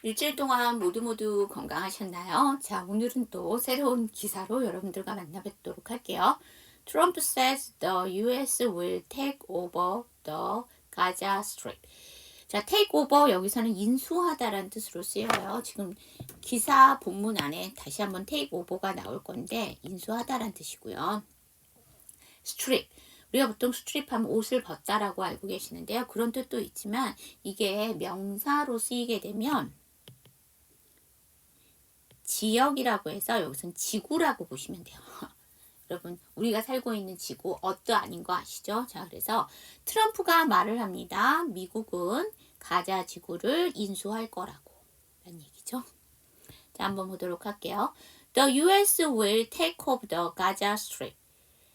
일주일 동안 모두 건강하셨나요? 자, 오늘은 또 새로운 기사로 여러분들과 만나뵙도록 할게요. Trump says the US will take over the Gaza Strip. 자, take over 여기서는 인수하다라는 뜻으로 쓰여요. 지금 기사 본문 안에 다시 한번 take over가 나올 건데 인수하다라는 뜻이고요. strip. 우리가 보통 스트립 하면 옷을 벗다라고 알고 계시는데요. 그런 뜻도 있지만 이게 명사로 쓰이게 되면 지역이라고 해서 여기서는 지구라고 보시면 돼요. 여러분 우리가 살고 있는 지구 어떠 아닌 거 아시죠? 자, 그래서 트럼프가 말을 합니다. 미국은 가자 지구를 인수할 거라고 라는 얘기죠. 자, 한번 보도록 할게요. The US will take over the Gaza Strip.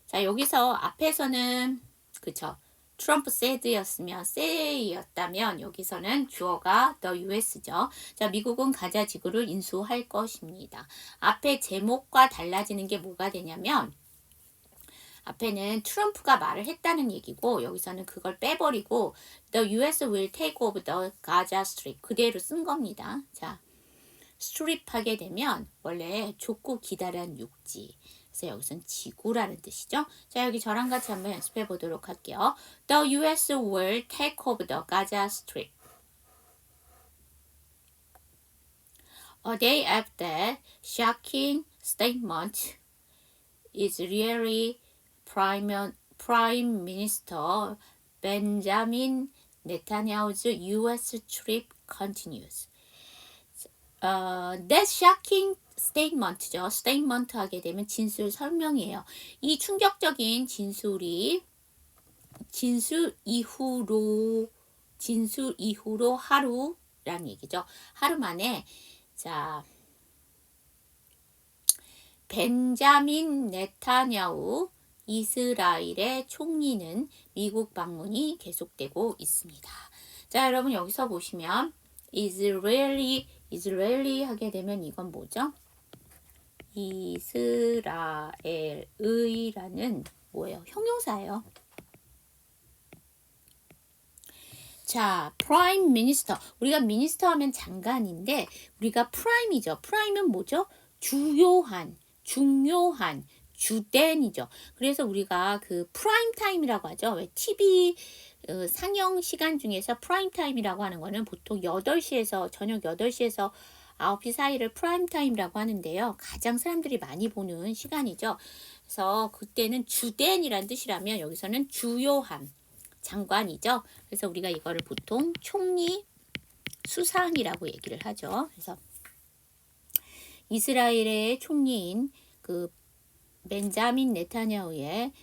자, 여기서 앞에서는 그쵸, 트럼프 said였으면 say였다면 여기서는 주어가 the US죠. 자, 미국은 가자 지구를 인수할 것입니다. 앞에 제목과 달라지는 게 뭐가 되냐면 앞에는 트럼프가 말을 했다는 얘기고 여기서는 그걸 빼버리고 the US will take over the Gaza Strip 그대로 쓴 겁니다. 자, strip 하게 되면 원래 좁고 기다란 육지, 그래서 여기서는 지구라는 뜻이죠. 자, 여기 저랑 같이 한번 연습해 보도록 할게요. The US will take over the Gaza Strip. A day after shocking statement, Israeli Prime Minister Benjamin Netanyahu's US trip continues. That shocking statement죠. statement 하게 되면 진술 설명이에요. 이 충격적인 진술 이후로 하루란 얘기죠. 하루 만에 자 벤자민 네타냐후 이스라엘의 총리는 미국 방문이 계속되고 있습니다. 자, 여러분 여기서 보시면 이스라엘이 하게 되면 이건 뭐죠? 이스라엘의라는 뭐예요? 형용사예요. 자, 프라임 미니스터. 우리가 미니스터 하면 장관인데 우리가 프라임이죠. 프라임은 뭐죠? 중요한, 주된이죠. 그래서 우리가 그 프라임 타임이라고 하죠. 왜 TV 상영 시간 중에서 프라임 타임이라고 하는 거는 보통 8시에서 저녁 8시에서 9시 사이를 프라임 타임이라고 하는데요. 가장 사람들이 많이 보는 시간이죠. 그래서 그때는 주된이란 뜻이라면 여기서는 주요한 장관이죠. 그래서 우리가 이거를 보통 총리 수상이라고 얘기를 하죠. 그래서 이스라엘의 총리인 그 벤자민 네타냐후의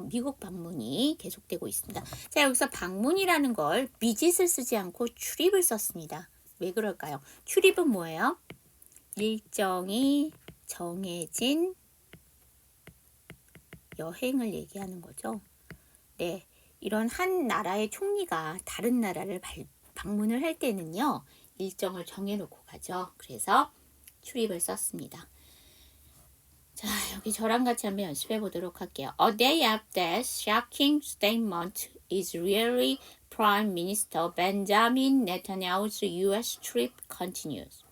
미국 방문이 계속되고 있습니다. 자, 여기서 방문이라는 걸 비짓을 쓰지 않고 출입을 썼습니다. 왜 그럴까요? 출입은 뭐예요? 일정이 정해진 여행을 얘기하는 거죠. 네, 이런 한 나라의 총리가 다른 나라를 방문을 할 때는요, 일정을 정해놓고 가죠. 그래서 출입을 썼습니다. 자, 여기 저랑 같이 한번 연습해 보도록 할게요. A day after shocking statement, Israeli Prime Minister Benjamin Netanyahu's U.S. trip continues.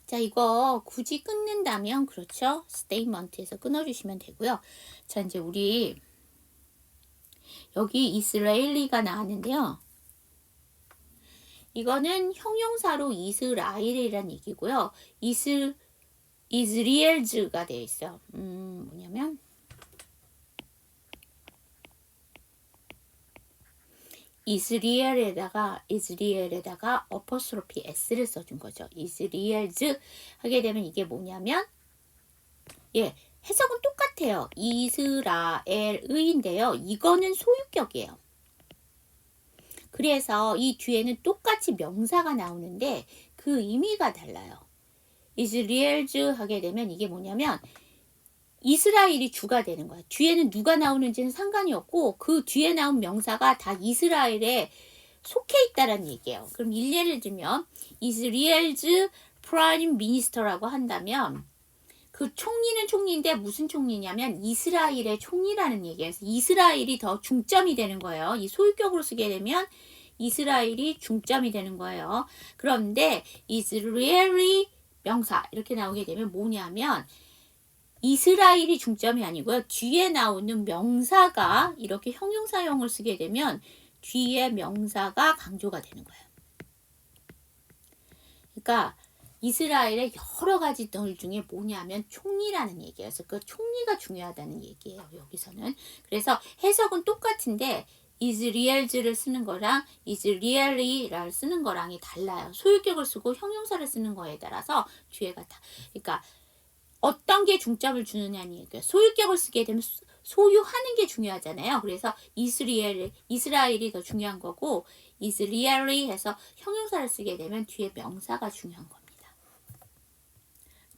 자, 이거 굳이 끊는다면 그렇죠? statement에서 끊어주시면 되고요. 자, 이제 우리 여기 이스라엘리가 나왔는데요. 이거는 형용사로 이스라엘이라는 얘기고요. 이스리엘즈가 되어 있어요. 뭐냐면 이스리엘에다가 어퍼스로피 s를 써준 거죠. 이스리엘즈 하게 되면 이게 뭐냐면 해석은 똑같아요. 이스라엘의인데요. 이거는 소유격이에요. 그래서 이 뒤에는 똑같이 명사가 나오는데 그 의미가 달라요. 이스라엘즈 하게 되면 이게 뭐냐면 이스라엘이 주가 되는 거야. 뒤에는 누가 나오는지는 상관이 없고 그 뒤에 나온 명사가 다 이스라엘에 속해 있다라는 얘기예요. 그럼 일례를 들면 이스라엘즈 프라임 미니스터라고 한다면 그 총리는 총리인데 무슨 총리냐면 이스라엘의 총리라는 얘기예요. 그래서 이스라엘이 더 중점이 되는 거예요. 이 소유격으로 쓰게 되면 이스라엘이 중점이 되는 거예요. 그런데 이스라엘이 명사 이렇게 나오게 되면 뭐냐면 이스라엘이 중점이 아니고요. 뒤에 나오는 명사가 이렇게 형용사형을 쓰게 되면 뒤에 명사가 강조가 되는 거예요. 그러니까 이스라엘의 여러 가지 들 중에 뭐냐면 총리라는 얘기예요. 그래서 그 총리가 중요하다는 얘기예요. 여기서는. 그래서 해석은 똑같은데 이스라엘즈를 쓰는 거랑 이스라엘이를 쓰는 거랑이 달라요. 소유격을 쓰고 형용사를 쓰는 거에 따라서 뒤에가 다. 그러니까 어떤 게 중점을 주느냐는 얘기예요. 소유격을 쓰게 되면 소유하는 게 중요하잖아요. 그래서 이스라엘이 더 중요한 거고 이스라엘이 해서 형용사를 쓰게 되면 뒤에 명사가 중요한 겁니다.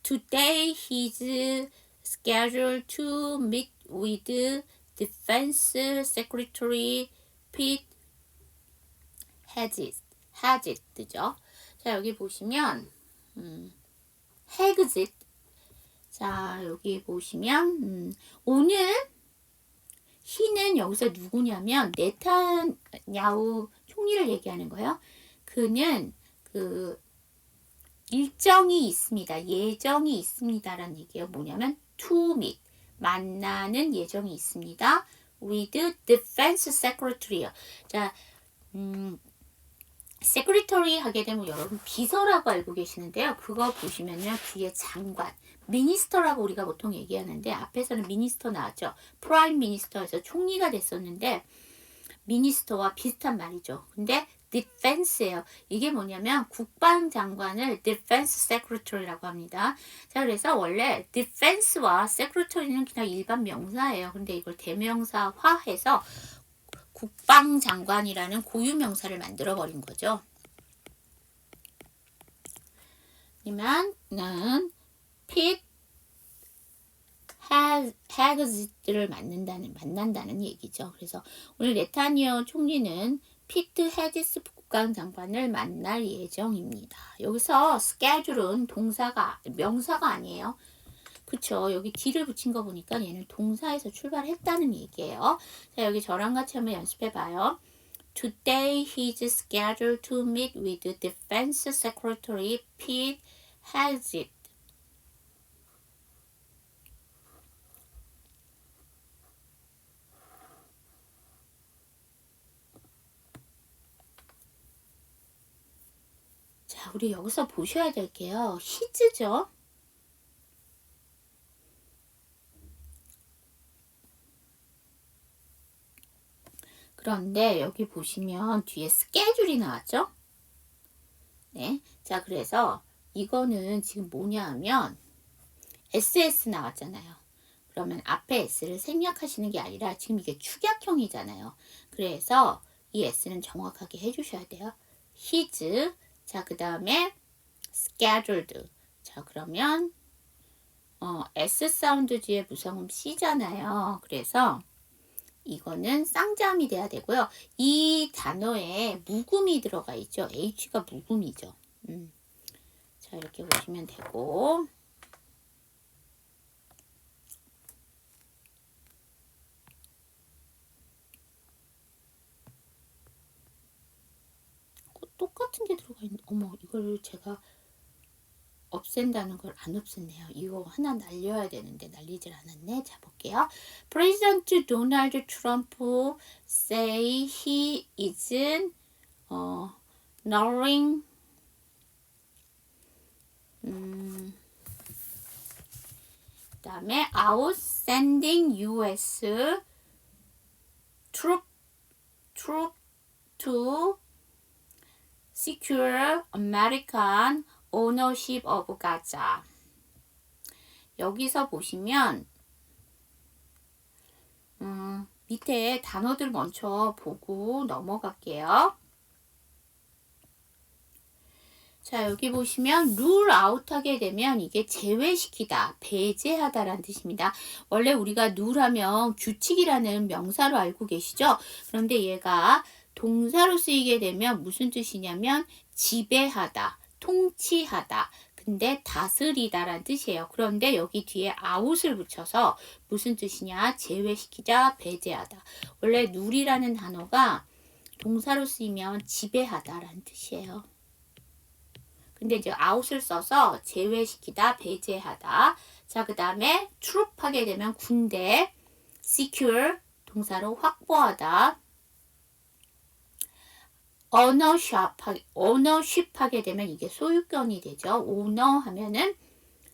Today he's scheduled to meet with Defense Secretary Pete Hegseth죠. 자, 여기 보시면 Hegseth. 자, 여기 보시면 오늘 he는 여기서 누구냐면 네타냐후 총리를 얘기하는 거예요. 그는 그 일정이 있습니다. 예정이 있습니다라는 얘기예요. 뭐냐면 to meet 만나는 예정이 있습니다. with defense secretary요. 자, secretary 하게 되면 여러분 비서라고 알고 계시는데요. 그거 보시면요. 뒤에 장관, 미니스터라고 우리가 보통 얘기하는데 앞에서는 미니스터 나왔죠. 프라임 미니스터에서 총리가 됐었는데 미니스터와 비슷한 말이죠. 근데 디펜스예요. 이게 뭐냐면 국방장관을 디펜스 세크리터리라고 합니다. 자, 그래서 원래 디펜스와 세크리터리는 그냥 일반 명사예요. 근데 이걸 대명사화해서 국방장관이라는 고유명사를 만들어 버린 거죠. 이만은 핏 헤그지트를 만난다는 얘기죠. 그래서 오늘 네타냐후 총리는 피트 헤지스 국방장관을 만날 예정입니다. 여기서 schedule은 명사가 아니에요. 그쵸? 여기 D를 붙인 거 보니까 얘는 동사에서 출발했다는 얘기예요. 자, 여기 저랑 같이 한번 연습해 봐요. Today he's scheduled to meet with Defense Secretary Pete Hegseth. 자, 우리 여기서 보셔야 될게요. hs죠. 그런데 여기 보시면 뒤에 schedule이 나왔죠? 네. 자, 그래서 이거는 지금 뭐냐 하면 SS 나왔잖아요. 그러면 앞에 S를 생략하시는 게 아니라 지금 이게 축약형이잖아요. 그래서 이 S는 정확하게 해주셔야 돼요. his. 자, 그 다음에 scheduled. 자, 그러면 S 사운드 뒤에 무성음 C잖아요. 그래서 이거는 쌍자음이 돼야 되고요. 이 단어에 묵음이 들어가 있죠. H가 묵음이죠. 자, 이렇게 보시면 되고. 똑같은 게 들어가 있는, 어머, 이걸 제가 없앤다는 걸 안 없앴네요. 이거 하나 날려야 되는데 날리질 않았네. 자, 볼게요. President Donald Trump say he isn't knowing 그다음에 outsending U.S. troop to secure American ownership of Gaza. 여기서 보시면 밑에 단어들 먼저 보고 넘어갈게요. 자, 여기 보시면 rule out 하게 되면 이게 제외시키다, 배제하다라는 뜻입니다. 원래 우리가 rule 하면 규칙이라는 명사로 알고 계시죠? 그런데 얘가 동사로 쓰이게 되면 무슨 뜻이냐면 지배하다, 통치하다, 그 근데 다스리다란 뜻이에요. 그런데 여기 뒤에 out을 붙여서 무슨 뜻이냐? 제외시키다, 배제하다. 원래 룰이라는 단어가 동사로 쓰이면 지배하다라는 뜻이에요. 근데 이제 out을 써서 제외시키다, 배제하다. 자, 그 다음에 troop 하게 되면 군대, secure 동사로 확보하다. ownership 하게 되면 이게 소유권이 되죠. owner 하면은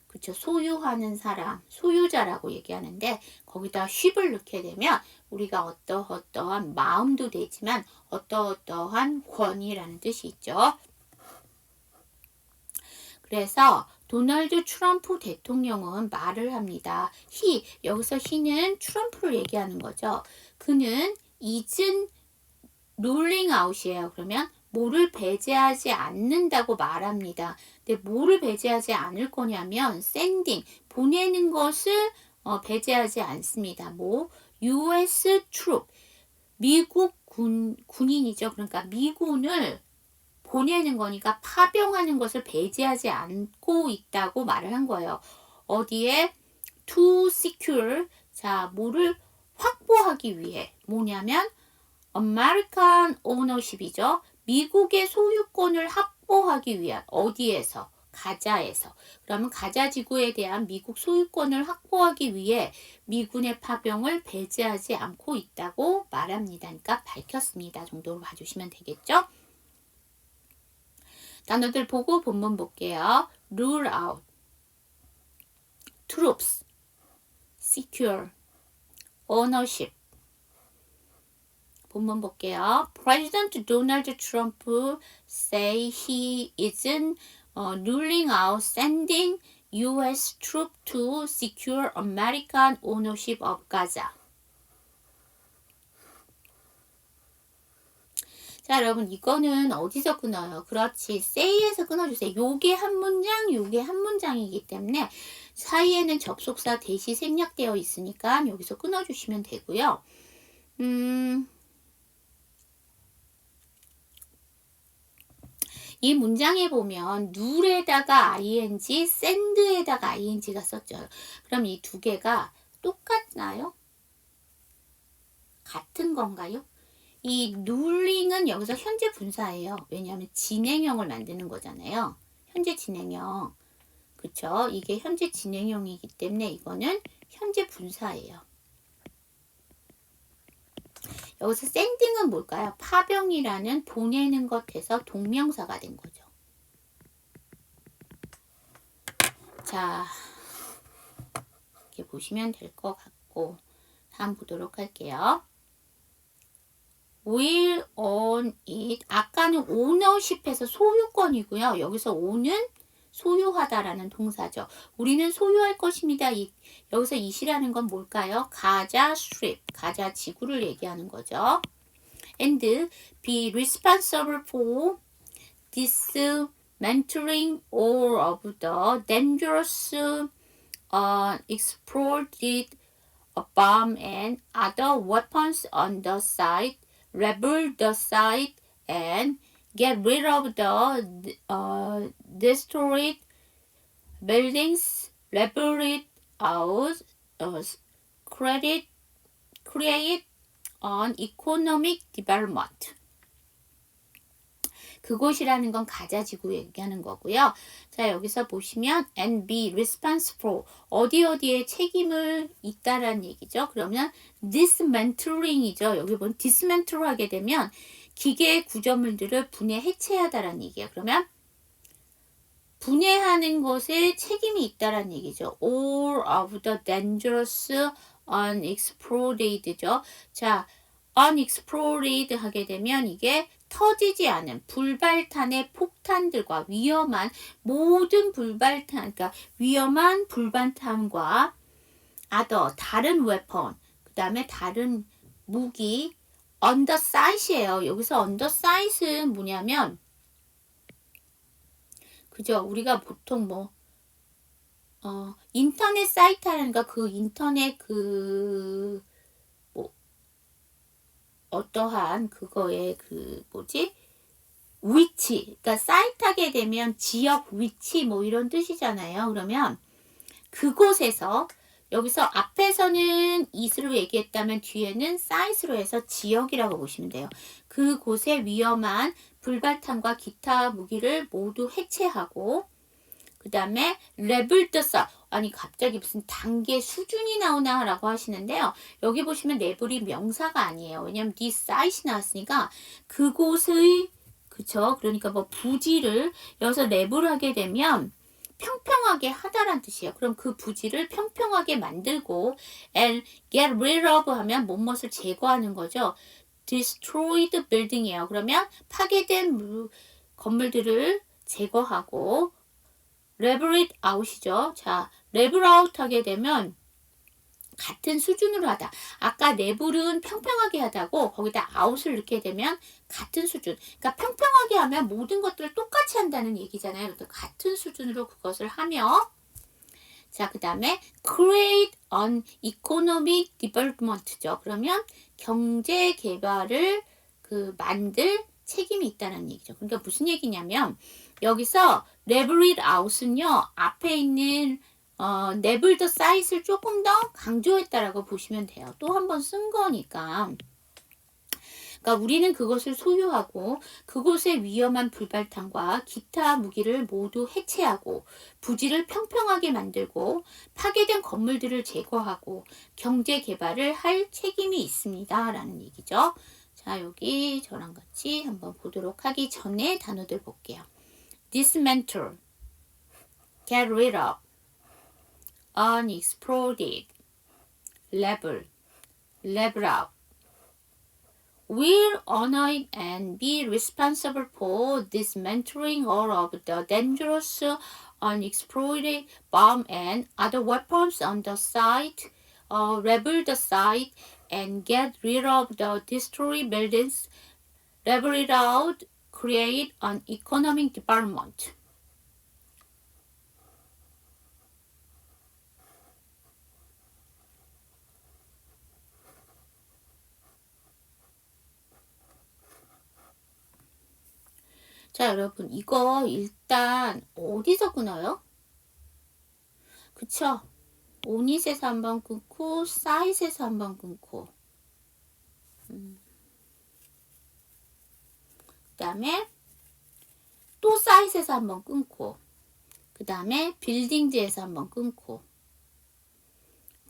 그쵸, 소유하는 사람, 소유자라고 얘기하는데 거기다 ship을 넣게 되면 우리가 어떠한 마음도 되지만 어떠한 권위라는 뜻이 있죠. 그래서 도널드 트럼프 대통령은 말을 합니다. 여기서 he는 트럼프를 얘기하는 거죠. 그는 isn't ruling out이에요. 그러면 뭐를 배제하지 않는다고 말합니다. 근데 뭐를 배제하지 않을 거냐면 sending, 보내는 것을 배제하지 않습니다. US troop, 미국 군인이죠. 그러니까 미군을 보내는 거니까 파병하는 것을 배제하지 않고 있다고 말을 한 거예요. 어디에? To secure, 자, 뭐를 확보하기 위해. 뭐냐면 American ownership이죠. 미국의 소유권을 확보하기 위한 어디에서? 가자에서. 그러면 가자 지구에 대한 미국 소유권을 확보하기 위해 미군의 파병을 배제하지 않고 있다고 말합니다. 그러니까 밝혔습니다. 정도로 봐주시면 되겠죠? 단어들 보고 본문 볼게요. rule out, troops, secure, ownership. 본문 볼게요. President Donald Trump say he isn't ruling out sending U.S. troops to secure American ownership of Gaza. 자, 여러분 이거는 어디서 끊어요? 그렇지, say에서 끊어주세요. 요게 한 문장, 요게 한 문장이기 때문에 사이에는 접속사 대시 생략되어 있으니까 여기서 끊어주시면 되고요. 이 문장에 보면 룰에다가 ing, send에다가 ing가 썼죠. 그럼 이 두 개가 똑같나요? 같은 건가요? 이 ruling은 여기서 현재 분사예요. 왜냐하면 진행형을 만드는 거잖아요. 현재 진행형. 그쵸? 이게 현재 진행형이기 때문에 이거는 현재 분사예요. 여기서 sending은 뭘까요? 파병이라는 보내는 것에서 동명사가 된 거죠. 자, 이렇게 보시면 될 것 같고 다음 보도록 할게요. will own it. 아까는 ownership에서 소유권이고요. 여기서 own은 소유하다라는 동사죠. 우리는 소유할 것입니다. 여기서 it이라는 건 뭘까요? 가자 strip, 가자 지구를 얘기하는 거죠. And be responsible for dismantling all of the dangerous exploded bomb and other weapons on the site, level the site, and get rid of the destroyed buildings, level it out, create an economic development. 그곳이라는 건 가자지구 얘기하는 거고요. 자, 여기서 보시면 and be responsible. 어디에 책임을 있다라는 얘기죠. 그러면 dismantling이죠. 여기 보면 dismantle 하게 되면 기계의 구조물들을 분해 해체하다라는 얘기예요. 그러면 분해하는 것에 책임이 있다라는 얘기죠. All of the dangerous unexploded죠. 자, unexploded 하게 되면 이게 터지지 않은 불발탄의 폭탄들과 위험한 모든 불발탄, 그러니까 위험한 불발탄과 other, 다른 웨폰, 그 다음에 다른 무기, on the site이에요. 여기서 on the site은 뭐냐면 그죠? 우리가 보통 인터넷 사이트 하니까 그 인터넷 어떠한 그거에 위치, 그러니까 사이트하게 되면 지역 위치 뭐 이런 뜻이잖아요. 그러면 그곳에서 여기서 앞에서는 it으로 얘기했다면 뒤에는 site로 해서 지역이라고 보시면 돼요. 그곳의 위험한 불발탄과 기타 무기를 모두 해체하고 그 다음에 level the site. 아니 갑자기 무슨 단계 수준이 나오나 라고 하시는데요. 여기 보시면 level이 명사가 아니에요. 왜냐면 this site이 나왔으니까 그곳의 그쵸? 그러니까 뭐 부지를 여기서 level 하게 되면 평평하게 하다란 뜻이에요. 그럼 그 부지를 평평하게 만들고 and get rid of 하면 뭐뭇을 제거하는 거죠. destroyed building이에요. 그러면 파괴된 건물들을 제거하고 level it out이죠. 자, level out 하게 되면 같은 수준으로 하다. 아까 level은 평평하게 하다고 거기다 out을 넣게 되면 같은 수준. 그러니까 평평하게 하면 모든 것들을 똑같이 한다는 얘기잖아요. 그래서 같은 수준으로 그것을 하며 자, 그 다음에 create an economic development죠. 그러면 경제 개발을 만들 책임이 있다는 얘기죠. 그러니까 무슨 얘기냐면 여기서 level it out은요. 앞에 있는 level the site을 조금 더 강조했다라고 보시면 돼요. 또 한 번 쓴 거니까. 그러니까 우리는 그것을 소유하고 그곳의 위험한 불발탄과 기타 무기를 모두 해체하고 부지를 평평하게 만들고 파괴된 건물들을 제거하고 경제 개발을 할 책임이 있습니다. 라는 얘기죠. 자, 여기 저랑 같이 한번 보도록 하기 전에 단어들 볼게요. dismantle, get rid of, unexploded, level, level out. Will honor and be responsible for dismantling all of the dangerous unexploded bomb and other weapons on the site, level the site, and get rid of the destroyed buildings, level it out, create an economic development. 자, 여러분, 이거 일단 어디서 끊어요? 그쵸? 온잇에서 한번 끊고, 사잇에서 한번 끊고, 그 다음에 또 사잇에서 한번 끊고, 그 다음에 빌딩즈에서 한번 끊고,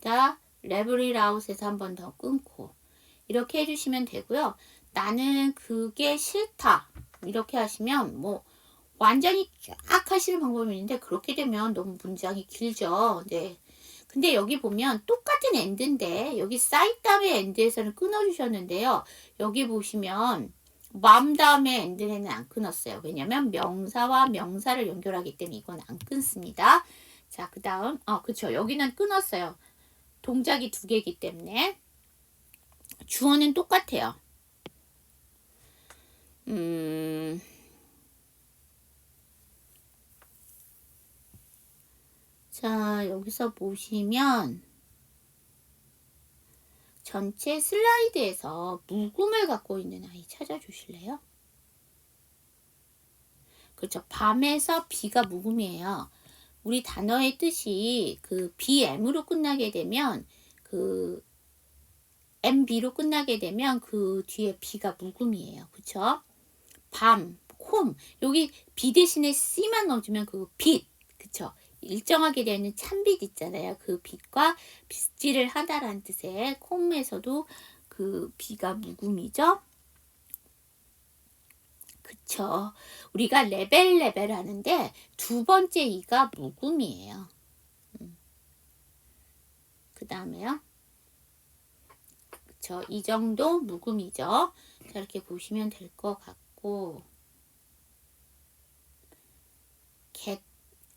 자, 레벨 아웃에서 한번 더 끊고, 이렇게 해주시면 되고요. 나는 그게 싫다. 이렇게 하시면 뭐 완전히 쫙 하시는 방법이 있는데 그렇게 되면 너무 문장이 길죠. 네. 근데 여기 보면 똑같은 엔드인데 여기 사이트 다음에 엔드에서는 끊어주셨는데요. 여기 보시면 맘 다음에 엔드에는 안 끊었어요. 왜냐면 명사와 명사를 연결하기 때문에 이건 안 끊습니다. 자, 그 다음 그쵸. 여기는 끊었어요. 동작이 두 개이기 때문에 주어는 똑같아요. 자, 여기서 보시면 전체 슬라이드에서 묵음을 갖고 있는 아이 찾아주실래요? 그렇죠. 밤에서 비가 묵음이에요. 우리 단어의 뜻이 그 BM으로 끝나게 되면 그 MB로 끝나게 되면 그 뒤에 비가 묵음이에요. 그쵸? 밤, 콤. 여기 비 대신에 C만 넣어주면 그 빛. 그쵸? 일정하게 되는 찬빛 있잖아요. 그 빛과 빗질을 하다라는 뜻의 콤에서도 그 비가 묵음이죠. 그쵸. 우리가 레벨 하는데 두 번째 이가 묵음이에요. 그 다음에요. 그쵸. 이 정도 묵음이죠. 자, 이렇게 보시면 될 것 같고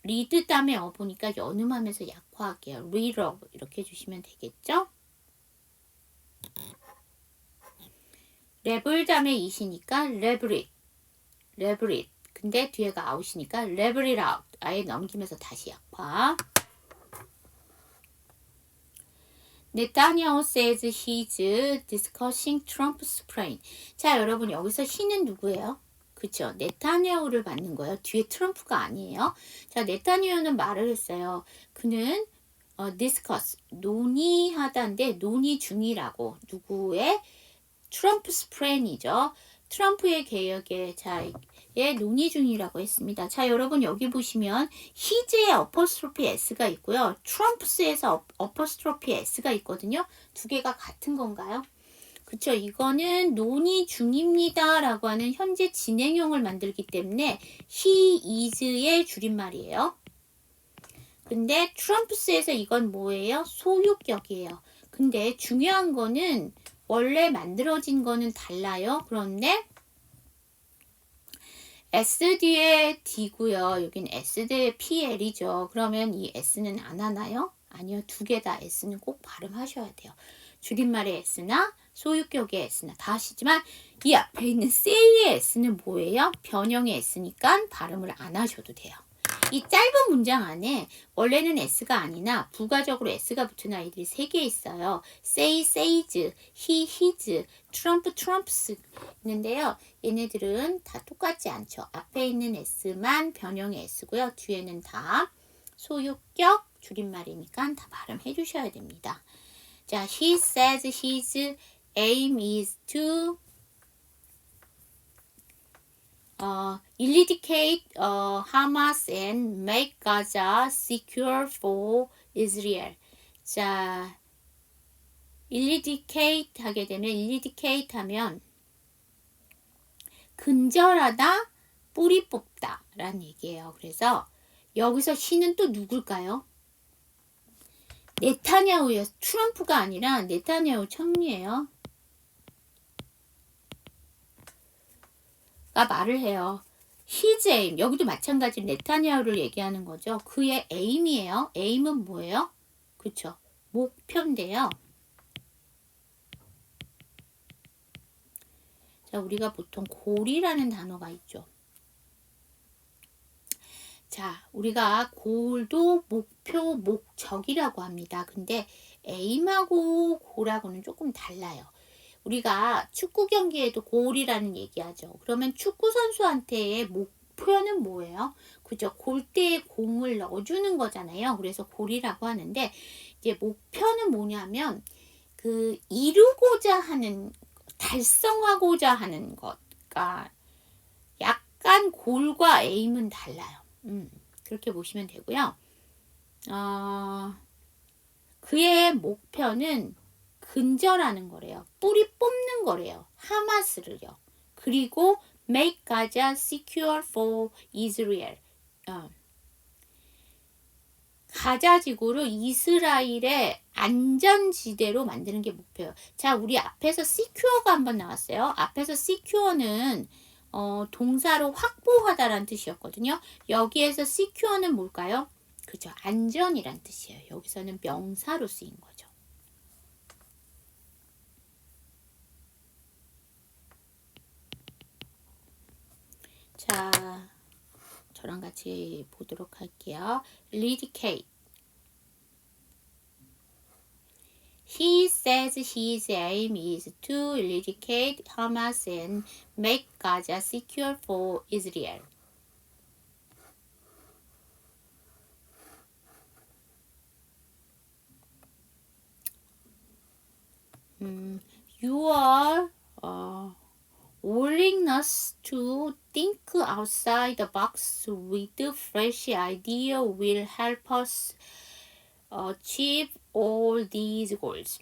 리드 다음에 보니까 연음하면서 약화할게요. read of 이렇게 해주시면 되겠죠? 레벨 다음에 it이니까 level it. 근데 뒤에가 out이니까 level it out. 아예 넘기면서 다시 약화. Netanyahu says he's discussing Trump's plan. 자, 여러분 여기서 he는 누구예요? 그쵸? 네타냐후를 받는 거예요. 뒤에 트럼프가 아니에요. 자, 네타냐후는 말을 했어요. 그는 discuss 논의하다인데 논의 중이라고. 누구의? 트럼프's plan이죠. 트럼프의 계획에 논의 중이라고 했습니다. 자, 여러분 여기 보시면 his의 어퍼스트로피 s가 있고요. 트럼프스에서 어퍼스트로피 s가 있거든요. 두 개가 같은 건가요? 그쵸. 이거는 논의 중입니다 라고 하는 현재 진행형을 만들기 때문에 he is의 줄임말이에요. 근데 트럼프스에서 이건 뭐예요? 소유격이에요. 근데 중요한 거는 원래 만들어진 거는 달라요. 그런데 S 뒤에 D고요. 여긴 S 뒤에 PL이죠. 그러면 이 S는 안 하나요? 아니요. 두 개 다 S는 꼭 발음하셔야 돼요. 줄임말의 S나 소유격의 S나 다 하시지만 이 앞에 있는 say의 S는 뭐예요? 변형의 S니까 발음을 안 하셔도 돼요. 이 짧은 문장 안에 원래는 S가 아니나 부가적으로 S가 붙은 아이들이 3개 있어요. say, says, he, his, trump, trumps 있는데요. 얘네들은 다 똑같지 않죠. 앞에 있는 S만 변형의 S고요. 뒤에는 다 소유격 줄임말이니까 다 발음해 주셔야 됩니다. 자, he says his aim is to eradicate Hamas and make Gaza secure for Israel. 자, eradicate 하게 되면 eradicate 하면 근절하다, 뿌리 뽑다 라는 얘기예요. 그래서 여기서 he는 또 누굴까요? 네타냐후예요. 트럼프가 아니라 네타냐후 총리예요. 가 말을 해요. his aim, 여기도 마찬가지로 네타냐후를 얘기하는 거죠. 그의 aim이에요. aim은 뭐예요? 그쵸? 목표인데요. 자, 우리가 보통 goal이라는 단어가 있죠. 자, 우리가 goal도 목표, 목적이라고 합니다. 근데 aim하고 goal하고는 조금 달라요. 우리가 축구 경기에도 골이라는 얘기하죠. 그러면 축구 선수한테의 목표는 뭐예요? 그죠? 골대에 공을 넣어주는 거잖아요. 그래서 골이라고 하는데 이제 목표는 뭐냐면 그 이루고자 하는 달성하고자 하는 것과 약간 골과 에임은 달라요. 그렇게 보시면 되고요. 그의 목표는 근절하는 거래요. 뿌리 뽑는 거래요. 하마스를요. 그리고 make Gaza secure for Israel. 가자 지구를 이스라엘의 안전지대로 만드는 게 목표예요. 자, 우리 앞에서 secure가 한번 나왔어요. 앞에서 secure는 동사로 확보하다라는 뜻이었거든요. 여기에서 secure는 뭘까요? 그죠? 안전이란 뜻이에요. 여기서는 명사로 쓰인 거죠. 자, 저랑 같이 보도록 할게요. eradicate. He says his aim is to eradicate Hamas and make Gaza secure for Israel. Your willingness to think outside the box with fresh idea will help us achieve all these goals.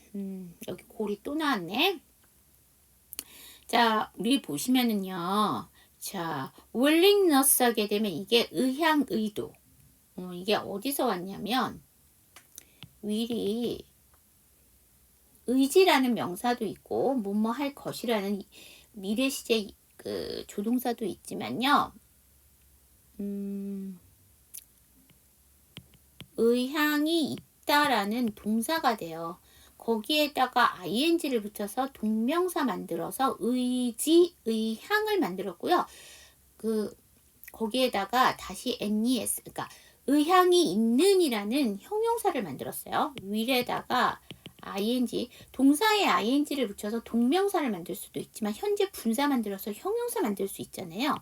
여기 골이 또 나왔네. 자, 우리 보시면은요. 자, willingness 하게 되면 이게 의향, 의도. 이게 어디서 왔냐면 will이 의지라는 명사도 있고 뭐뭐 할 것이라는 미래 시제 그 조동사도 있지만요. 의향이 있다라는 동사가 돼요. 거기에다가 ing를 붙여서 동명사 만들어서 의지, 의향을 만들었고요. 거기에다가 다시 nes, 그러니까 의향이 있는이라는 형용사를 만들었어요. will에다가 ing, 동사에 ing를 붙여서 동명사를 만들 수도 있지만 현재 분사 만들어서 형용사 만들 수 있잖아요.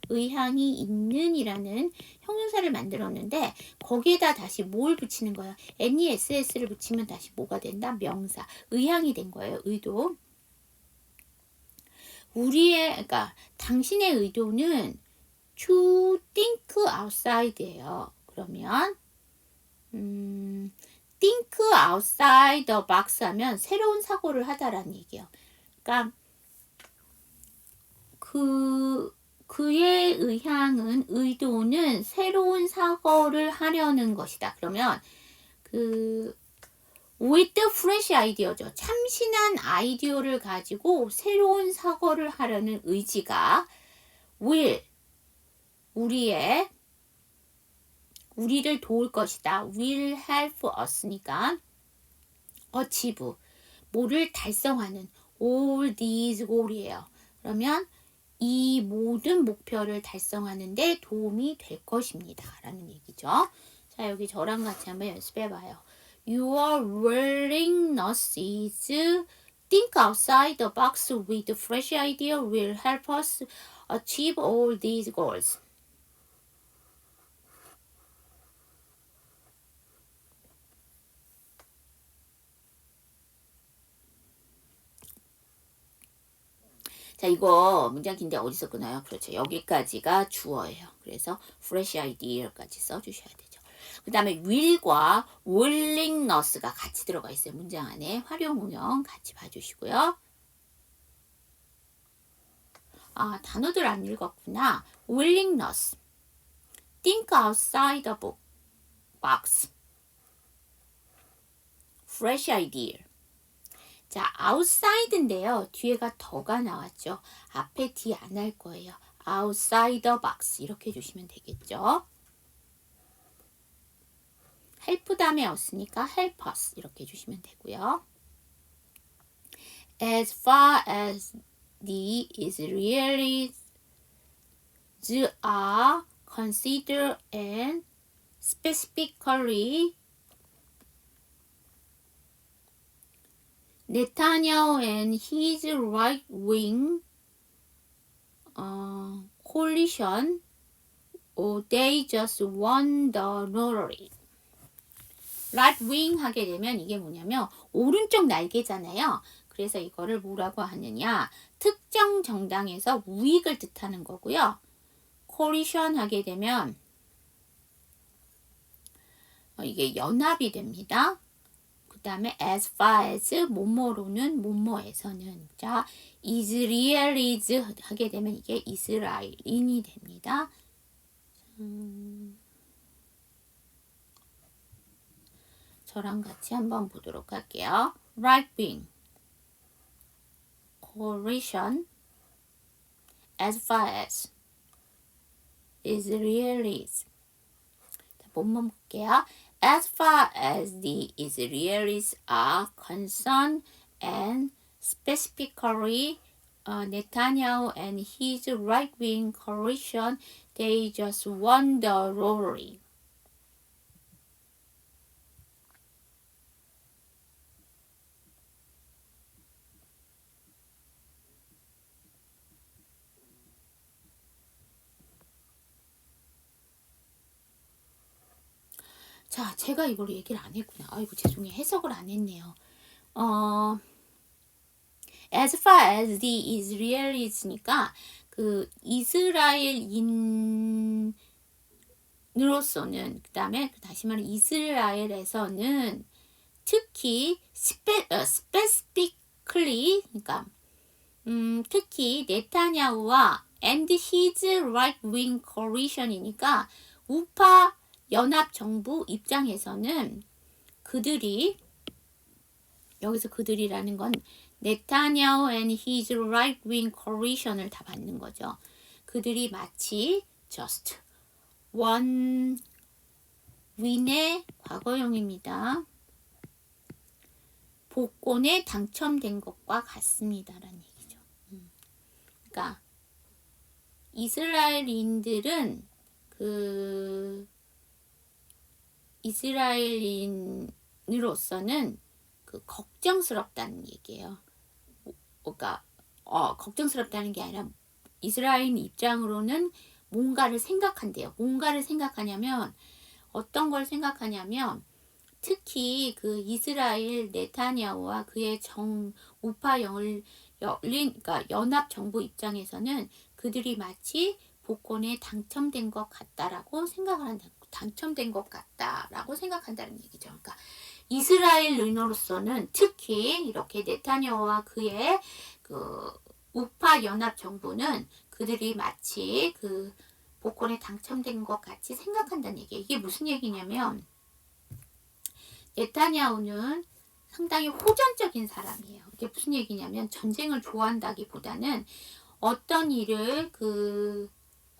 의향이 있는 이라는 형용사를 만들었는데 거기에다 다시 뭘 붙이는 거예요? ness를 붙이면 다시 뭐가 된다? 명사. 의향이 된 거예요. 의도. 그러니까 당신의 의도는 to think outside예요. 그러면 think outside the box 하면 새로운 사고를 하다라는 얘기예요. 그러니까 그의 의도는 새로운 사고를 하려는 것이다. 그러면 with fresh idea죠. 참신한 아이디어를 가지고 새로운 사고를 하려는 의지가 will 우리를 도울 것이다. will help us니까 achieve 뭐를 달성하는 all these goal이에요. 그러면 이 모든 목표를 달성하는 데 도움이 될 것입니다. 라는 얘기죠. 자, 여기 저랑 같이 한번 연습해 봐요. Your willingness is think outside the box with fresh idea will help us achieve all these goals. 자, 이거 문장 긴데 어디서 끊어요? 그렇죠. 여기까지가 주어예요. 그래서 fresh idea까지 써주셔야 되죠. 그 다음에 will과 willingness가 같이 들어가 있어요. 문장 안에 활용응용 같이 봐주시고요. 아, 단어들 안 읽었구나. willingness, think outside the box, fresh idea. 자, outside인데요. 뒤에가 더가 나왔죠. 앞에 D 안 할 거예요. outside the box 이렇게 해주시면 되겠죠. help 다음에 없으니까 help us 이렇게 해주시면 되고요. As far as the Israelis are considered and specifically Netanyahu and his right-wing coalition, they just won the lottery. right-wing 하게 되면 이게 뭐냐면 오른쪽 날개잖아요. 그래서 이거를 뭐라고 하느냐? 특정 정당에서 우익을 뜻하는 거고요. coalition 하게 되면 이게 연합이 됩니다. 그 다음에 as far as 뭐뭐로는 뭐뭐에서는 자 Israelis 하게 되면 이게 이스라엘인이 됩니다. 저랑 같이 한번 보도록 할게요. right wing coalition as far as Israelis 자, 본문 볼게요. As far as the Israelis are concerned, and specifically Netanyahu and his right-wing coalition, they just won the lottery. 자, 제가 이걸 얘기를 안 했구나. 아이고, 죄송해요. 해석을 안 했네요. as far as the Israelis니까 그 이스라엘인으로서는 그 다음에 다시 말해 이스라엘에서는 특히 specifically 그러니까 특히 네타냐후와 and his right-wing coalition이니까 우파 연합 정부 입장에서는 그들이 여기서 그들이라는 건 네타냐후 and his right-wing coalition을 다 받는 거죠. 그들이 마치 just one win의 과거형입니다. 복권에 당첨된 것과 같습니다라는 얘기죠. 그러니까 이스라엘인들은 이스라엘인으로서는 그 걱정스럽다는 얘기예요. 그러니까 걱정스럽다는 게 아니라 이스라엘 입장으로는 뭔가를 생각한대요. 뭔가를 생각하냐면 어떤 걸 생각하냐면 특히 그 이스라엘 네타냐후와 그의 우파 그러니까 연합 정부 입장에서는 그들이 마치 복권에 당첨된 것 같다라고 생각을 한다. 당첨된 것 같다라고 생각한다는 얘기죠. 그러니까 이스라엘인으로서는 특히 이렇게 네타냐후와 그의 그 우파 연합 정부는 그들이 마치 그 복권에 당첨된 것 같이 생각한다는 얘기예요. 이게 무슨 얘기냐면 네타냐후는 상당히 호전적인 사람이에요. 이게 무슨 얘기냐면 전쟁을 좋아한다기보다는 어떤 일을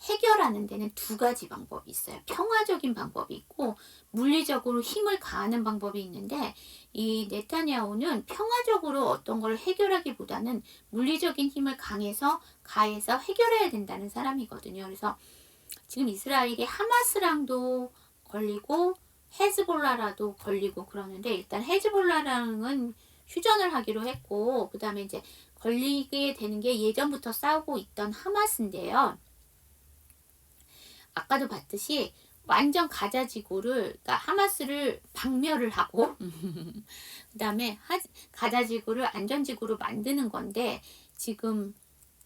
해결하는 데는 두 가지 방법이 있어요. 평화적인 방법이 있고 물리적으로 힘을 가하는 방법이 있는데 이 네타냐후는 평화적으로 어떤 걸 해결하기보다는 물리적인 힘을 가해서 해결해야 된다는 사람이거든요. 그래서 지금 이스라엘이 하마스랑도 걸리고 헤즈볼라라도 걸리고 그러는데 일단 헤즈볼라랑은 휴전을 하기로 했고 그 다음에 이제 걸리게 되는 게 예전부터 싸우고 있던 하마스인데요. 아까도 봤듯이 완전 가자 지구를 그러니까 하마스를 박멸을 하고 그 다음에 가자 지구를 안전 지구로 만드는 건데 지금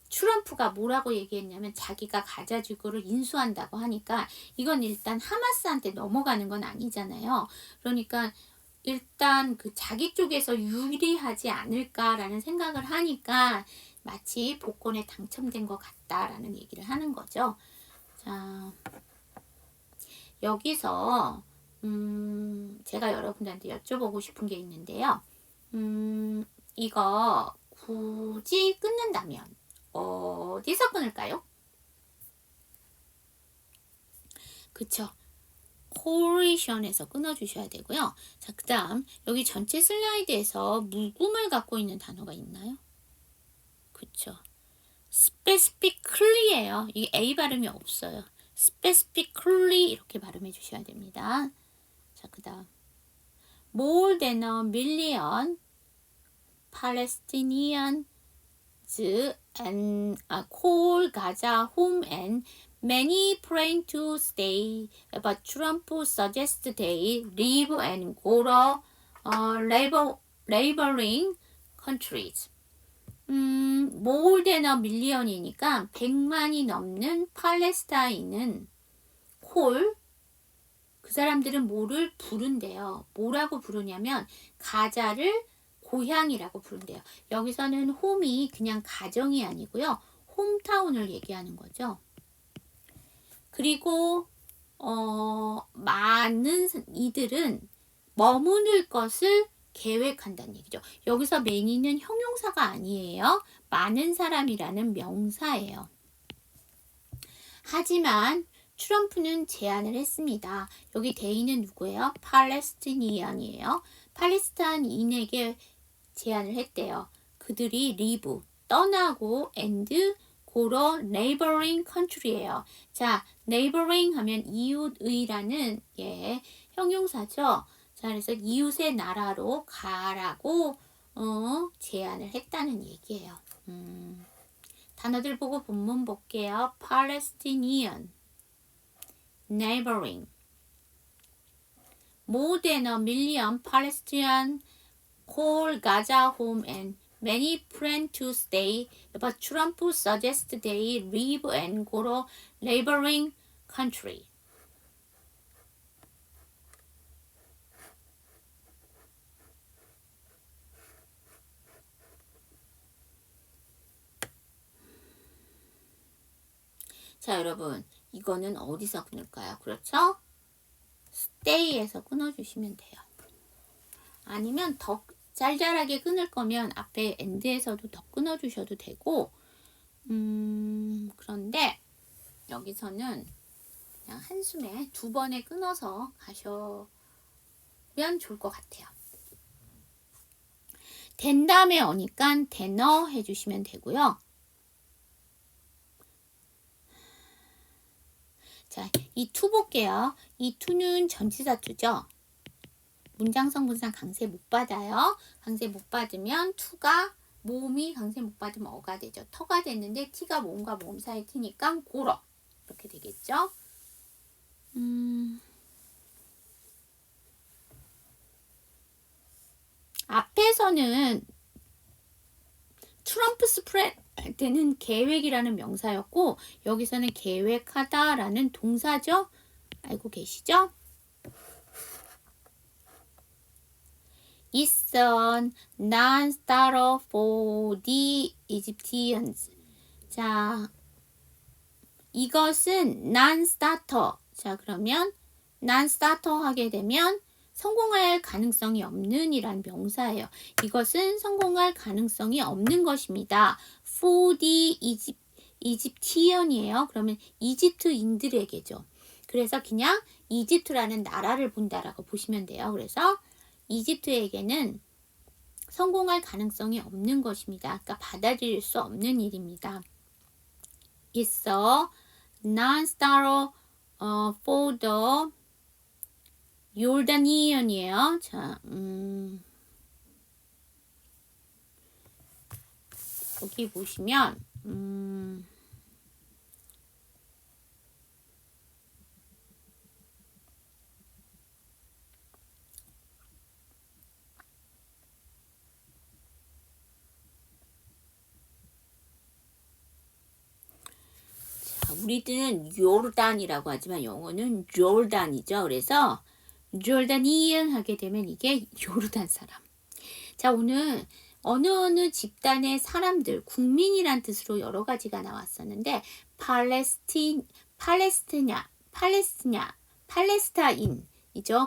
트럼프가 뭐라고 얘기했냐면 자기가 가자 지구를 인수한다고 하니까 이건 일단 하마스한테 넘어가는 건 아니잖아요. 그러니까 일단 그 자기 쪽에서 유리하지 않을까라는 생각을 하니까 마치 복권에 당첨된 것 같다라는 얘기를 하는 거죠. 자, 여기서 제가 여러분들한테 여쭤보고 싶은 게 있는데요. 이거 굳이 끊는다면 어디서 끊을까요? 그쵸. 콜리션에서 끊어주셔야 되고요. 자, 그 다음 여기 전체 슬라이드에서 묵음을 갖고 있는 단어가 있나요? 그쵸. specifically예요. 이게 A 발음이 없어요. specifically 이렇게 발음해 주셔야 됩니다. 자, 그 다음 more than a million Palestinians and call Gaza home and many plan to stay, but Trump suggests they leave and go to neighboring countries. more than a million이니까 100만이 넘는 팔레스타인은 그 사람들은 뭐를 부른대요. 뭐라고 부르냐면 가자를 고향이라고 부른대요. 여기서는 홈이 그냥 가정이 아니고요. 홈타운을 얘기하는 거죠. 그리고 많은 이들은 머무를 것을 계획한다는 얘기죠. 여기서 many는 형용사가 아니에요. 많은 사람이라는 명사예요. 하지만 트럼프는 제안을 했습니다. 여기 대의는 누구예요? 팔레스티니안이에요. 팔레스타인에게 제안을 했대요. 그들이 리브, 떠나고 and 고로 neighboring country예요. 자, neighboring 하면 이웃의라는 형용사죠. 자, 그래서 이웃의 나라로 가라고 제안을 했다는 얘기예요. 단어들 보고 본문 볼게요. Palestinian, neighboring. More than a million Palestinians call Gaza home and many plan to stay, but Trump suggests they leave and go to neighboring country. 자, 여러분, 이거는 어디서 끊을까요? 그렇죠? stay에서 끊어주시면 돼요. 아니면 더 짤짤하게 끊을 거면 앞에 end에서도 더 끊어주셔도 되고, 그런데 여기서는 그냥 한숨에 2번에 끊어서 가셔면 좋을 것 같아요. 된 다음에 오니까 되너 해주시면 되고요. 자, 이 투 볼게요. 이 투는 전치사 투죠. 문장 성분상 강세 못 받아요. 강세 못 받으면 to가 모음이 강세 못 받으면 어가 되죠. 터가 됐는데 t가 모음과 모음 사이 t니까 고러 이렇게 되겠죠. 앞에서는 트럼프 스프레드 할 때는 계획이라는 명사였고 여기서는 계획하다라는 동사죠. 알고 계시죠? It's a non-starter for the Egyptians. 자, 이것은 non-starter. 자, 그러면 non-starter 하게 되면 성공할 가능성이 없는 이란 명사예요. 이것은 성공할 가능성이 없는 것입니다. For the Egyptian이에요. 그러면 이집트인들에게죠. 그래서 그냥 이집트라는 나라를 본다라고 보시면 돼요. 그래서 이집트에게는 성공할 가능성이 없는 것입니다. 그러니까 받아들일 수 없는 일입니다. It's a non-starter for the Jordanian이에요. 자, 여기 보시면 우리들은 요르단이라고 하지만 영어는 졸단이죠. 그래서 졸다니안 하게 되면 이게 요르단 사람. 자, 오늘 어느 집단의 사람들, 국민이란 뜻으로 여러 가지가 나왔었는데 팔레스타인이죠.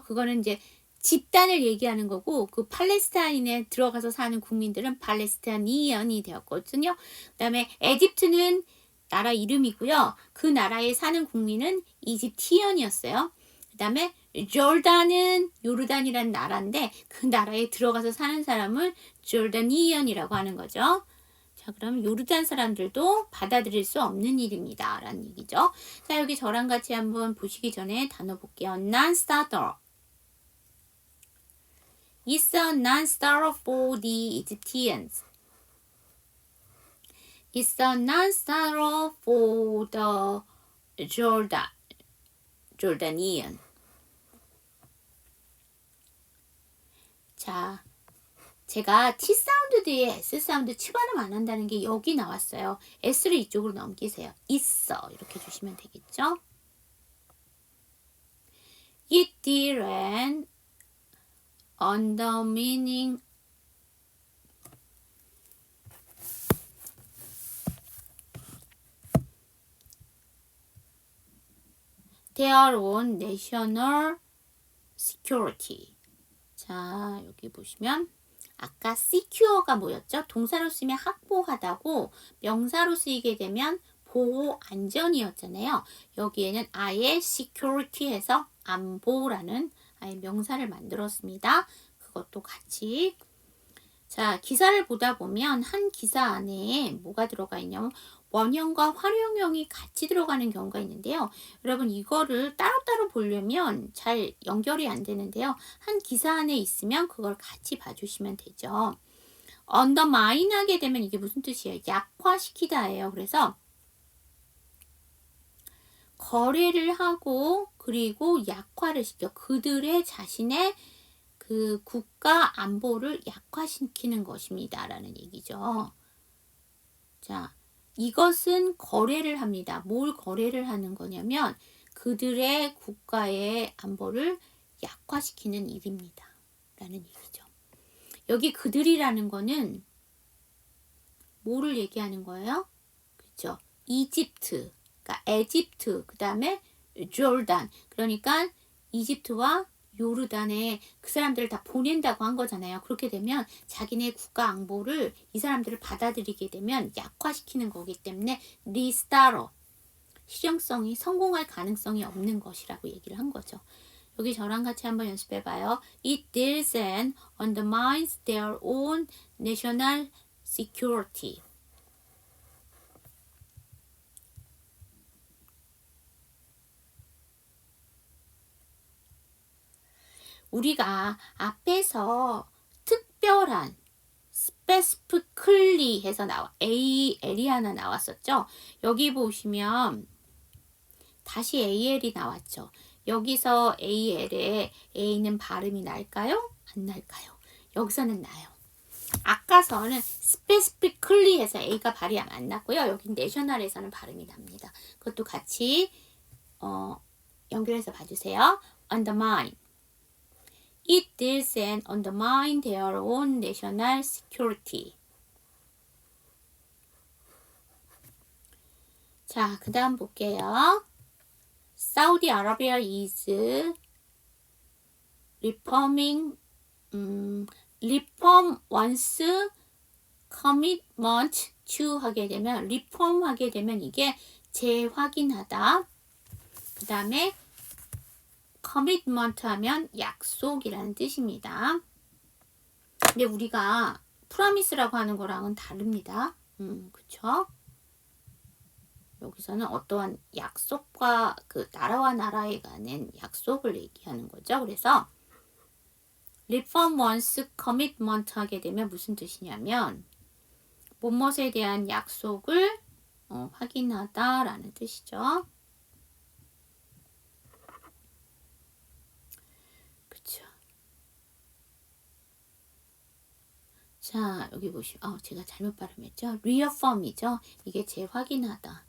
그거는 이제 집단을 얘기하는 거고 그 팔레스타인에 들어가서 사는 국민들은 팔레스타니언이 되었거든요. 그 다음에 에집트는 나라 이름이고요. 그 나라에 사는 국민은 이집티언이었어요. 그 다음에 졸단은 요르단이라는 나라인데 그 나라에 들어가서 사는 사람을 졸다니언이라고 하는 거죠. 자, 그럼 요르단 사람들도 받아들일 수 없는 일입니다. 라는 얘기죠. 자, 여기 저랑 같이 한번 보시기 전에 단어 볼게요. non-starter. It's a non-starter for the Egyptians. It's a non-starter for the Jordanian. 자, 제가 T 사운드 뒤에 S 사운드 치발음 안 한다는 게 여기 나왔어요. S를 이쪽으로 넘기세요. 있어 이렇게 주시면 되겠죠. It didn't on the meaning their own national security. 자, 여기 보시면 아까 secure가 뭐였죠? 동사로 쓰면 확보하다고 명사로 쓰이게 되면 보호 안전이었잖아요. 여기에는 아예 security 해서 안보라는 아예 명사를 만들었습니다. 그것도 같이. 자, 기사를 보다 보면 한 기사 안에 뭐가 들어가 있냐면 원형과 활용형이 같이 들어가는 경우가 있는데요. 여러분 이거를 따로따로 보려면 잘 연결이 안 되는데요. 한 기사 안에 있으면 그걸 같이 봐주시면 되죠. undermine 하게 되면 이게 무슨 뜻이에요? 약화시키다예요. 그래서 거래를 하고 그리고 약화를 시켜 그들의 자신의 그 국가 안보를 약화시키는 것입니다. 라는 얘기죠. 자, 이것은 거래를 합니다. 뭘 거래를 하는 거냐면 그들의 국가의 안보를 약화시키는 일입니다. 라는 얘기죠. 여기 그들이라는 거는 뭐를 얘기하는 거예요? 그렇죠? 이집트, 그러니까 에집트, 그 다음에 졸단. 그러니까 이집트와 요르단에 그 사람들을 다 보낸다고 한 거잖아요. 그렇게 되면 자기네 국가 안보를 이 사람들을 받아들이게 되면 약화시키는 거기 때문에 리스타러 실용성이 성공할 가능성이 없는 것이라고 얘기를 한 거죠. 여기 저랑 같이 한번 연습해봐요. It deals and undermines their own national security. 우리가 앞에서 특별한 specifically 해서 AL이 하나 나왔었죠. 여기 보시면 다시 AL이 나왔죠. 여기서 AL에 A는 발음이 날까요? 안 날까요? 여기서는 나요. 아까서는 specifically 해서 A가 발음이 안 났고요. 여기 national에서는 발음이 납니다. 그것도 같이 연결해서 봐주세요. undermine. It deals and undermine their own national security. 자, 그 다음 볼게요. Saudi Arabia is reforming, reform once commitment to 하게 되면, reform 하게 되면 이게 재확인하다. 그 다음에 commitment 하면 약속이라는 뜻입니다. 근데 우리가 promise라고 하는 거랑은 다릅니다. 그쵸? 여기서는 어떠한 약속과 그 나라와 나라에 관한 약속을 얘기하는 거죠. 그래서 reform once commitment 하게 되면 무슨 뜻이냐면 무엇에 대한 약속을 확인하다라는 뜻이죠. 그쵸. 자, 여기 보시면 제가 잘못 발음했죠. reaffirm이죠. 이게 재확인하다.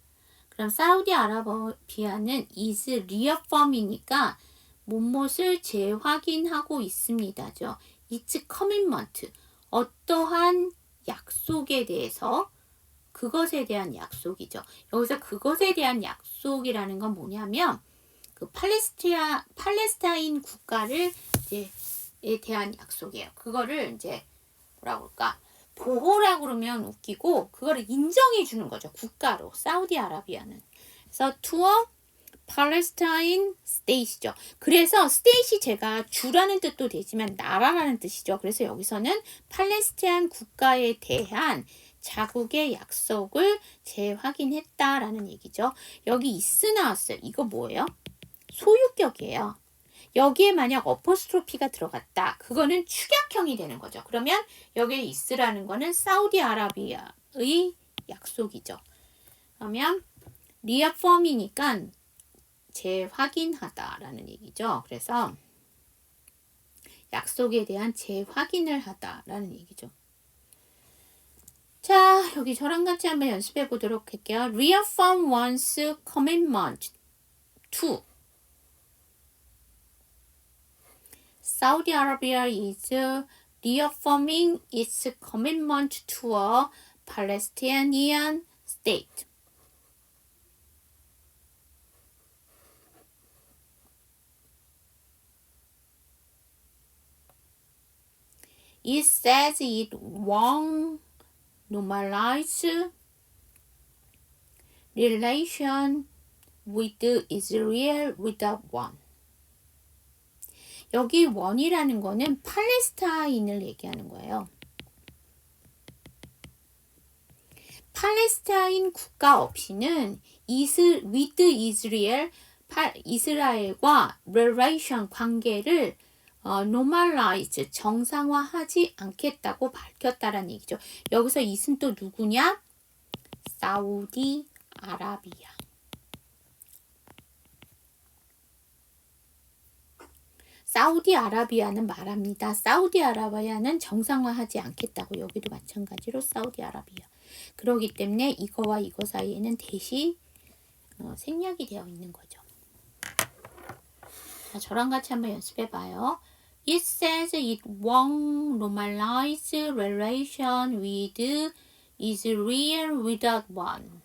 그럼 사우디아라비아는 is reaffirm이니까 무엇을 재확인하고 있습니다죠. It's commitment. 어떠한 약속에 대해서 그것에 대한 약속이죠. 여기서 그것에 대한 약속이라는 건 뭐냐면 그 팔레스타인 국가를 에 대한 약속이에요. 그거를 이제 뭐라고 할까? 보호라고 그러면 웃기고 그거를 인정해 주는 거죠. 국가로. 사우디아라비아는. 그래서 to Palestine state이죠. 그래서 state이 제가 주라는 뜻도 되지만 나라라는 뜻이죠. 그래서 여기서는 팔레스타인 국가에 대한 자국의 약속을 재확인했다라는 얘기죠. 여기 is 나왔어요. 이거 뭐예요? 소유격이에요. 여기에 만약 어퍼스트로피가 들어갔다. 그거는 축약형이 되는 거죠. 그러면 여기에 is라는 거는 사우디아라비아의 약속이죠. 그러면 reaffirm이니까 재확인하다라는 얘기죠. 그래서 약속에 대한 재확인을 하다라는 얘기죠. 자, 여기 저랑 같이 한번 연습해 보도록 할게요. Reaffirm one's commitment to Saudi Arabia is reaffirming its commitment to a Palestinian state. It says it won't normalize relation with Israel without one. 여기 원이라는 거는 팔레스타인을 얘기하는 거예요. 팔레스타인 국가 없이는 with Israel, 이스라엘과 relation 관계를 normalize 정상화하지 않겠다고 밝혔다라는 얘기죠. 여기서 is는 또 누구냐? 사우디아라비아. 사우디아라비아는 말합니다. 사우디아라비아는 정상화하지 않겠다고. 여기도 마찬가지로 사우디아라비아. 그렇기 때문에 이거와 이거 사이에는 대시 생략이 되어 있는 거죠. 자, 저랑 같이 한번 연습해 봐요. It says it won't normalize relation with Israel without one.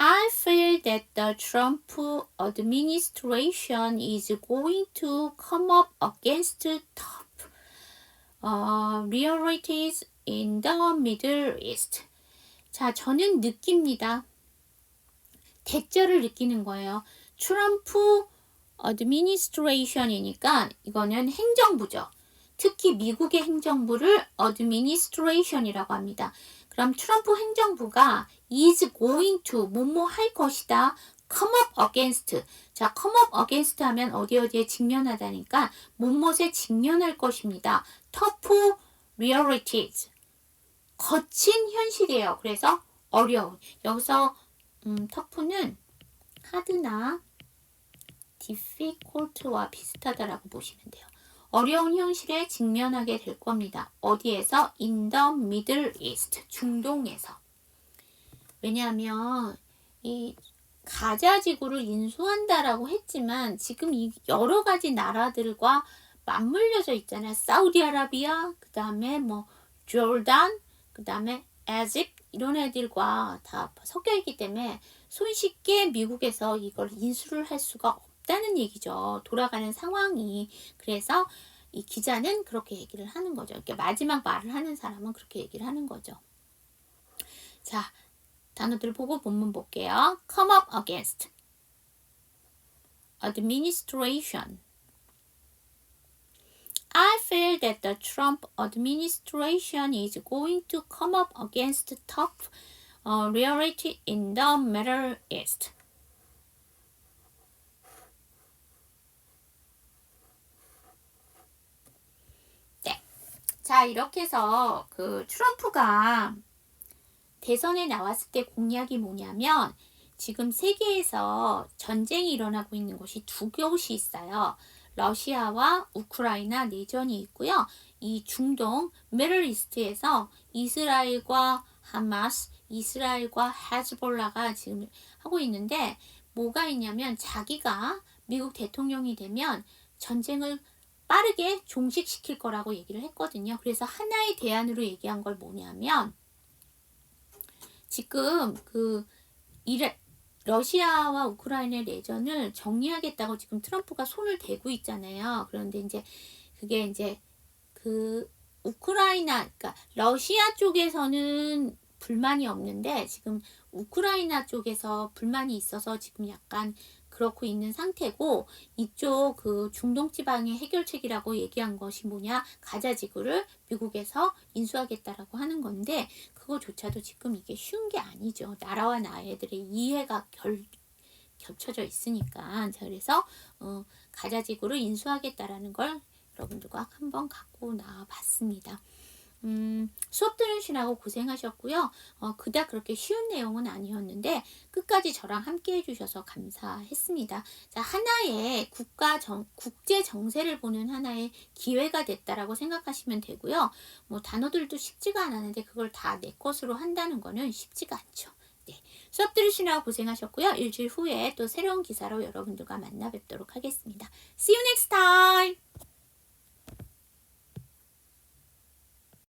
I feel that the Trump administration is going to come up against tough realities in the Middle East. 자, 저는 느낍니다. 대절을 느끼는 거예요. 트럼프 administration이니까 이거는 행정부죠. 특히 미국의 행정부를 administration이라고 합니다. 그럼 트럼프 행정부가 is going to 뭐뭐 할 것이다. come up against. 자, come up against 하면 어디에 직면하다니까 뭐뭐에 직면할 것입니다. tough realities. 거친 현실이에요. 그래서 어려운. 여기서 tough는 hard나 difficult와 비슷하다라고 보시면 돼요. 어려운 현실에 직면하게 될 겁니다. 어디에서? In the Middle East. 중동에서. 왜냐하면 이 가자 지구를 인수한다라고 했지만 지금 이 여러 가지 나라들과 맞물려져 있잖아요. 사우디아라비아, 그 다음에 뭐 조르단, 그 다음에 에집트 이런 애들과 다 섞여 있기 때문에 손쉽게 미국에서 이걸 인수를 할 수가 없다는 얘기죠. 돌아가는 상황이. 그래서 이 기자는 그렇게 얘기를 하는 거죠. 이렇게 마지막 말을 하는 사람은 그렇게 얘기를 하는 거죠. 자, 단어들 보고 본문 볼게요. come up against administration. I feel that the Trump administration is going to come up against tough reality in the Middle East. 네. 자, 이렇게 해서 그 트럼프가 대선에 나왔을 때 공약이 뭐냐면 지금 세계에서 전쟁이 일어나고 있는 곳이 두 곳이 있어요. 러시아와 우크라이나 내전이 있고요. 이 중동 미들이스트에서 이스라엘과 하마스, 이스라엘과 헤즈볼라가 지금 하고 있는데 뭐가 있냐면 자기가 미국 대통령이 되면 전쟁을 빠르게 종식시킬 거라고 얘기를 했거든요. 그래서 하나의 대안으로 얘기한 걸 뭐냐면 지금 러시아와 우크라이나 내전을 정리하겠다고 지금 트럼프가 손을 대고 있잖아요. 그런데 그게 우크라이나, 그러니까 러시아 쪽에서는 불만이 없는데 지금 우크라이나 쪽에서 불만이 있어서 지금 약간 그렇고 있는 상태고 이쪽 중동 지방의 해결책이라고 얘기한 것이 뭐냐? 가자 지구를 미국에서 인수하겠다라고 하는 건데 그거조차도 지금 이게 쉬운 게 아니죠. 나라와 나라들의 이해가 겹쳐져 있으니까. 자, 그래서 가자 지구를 인수하겠다라는 걸 여러분들과 한번 갖고 나와 봤습니다. 수업 들으시라고 고생하셨고요. 그닥 그렇게 쉬운 내용은 아니었는데 끝까지 저랑 함께 해주셔서 감사했습니다. 자, 하나의 국제 정세를 보는 하나의 기회가 됐다라고 생각하시면 되고요. 뭐 단어들도 쉽지가 않았는데 그걸 다 내 것으로 한다는 거는 쉽지가 않죠. 네, 수업 들으시느라 고생하셨고요. 일주일 후에 또 새로운 기사로 여러분들과 만나 뵙도록 하겠습니다. See you next time!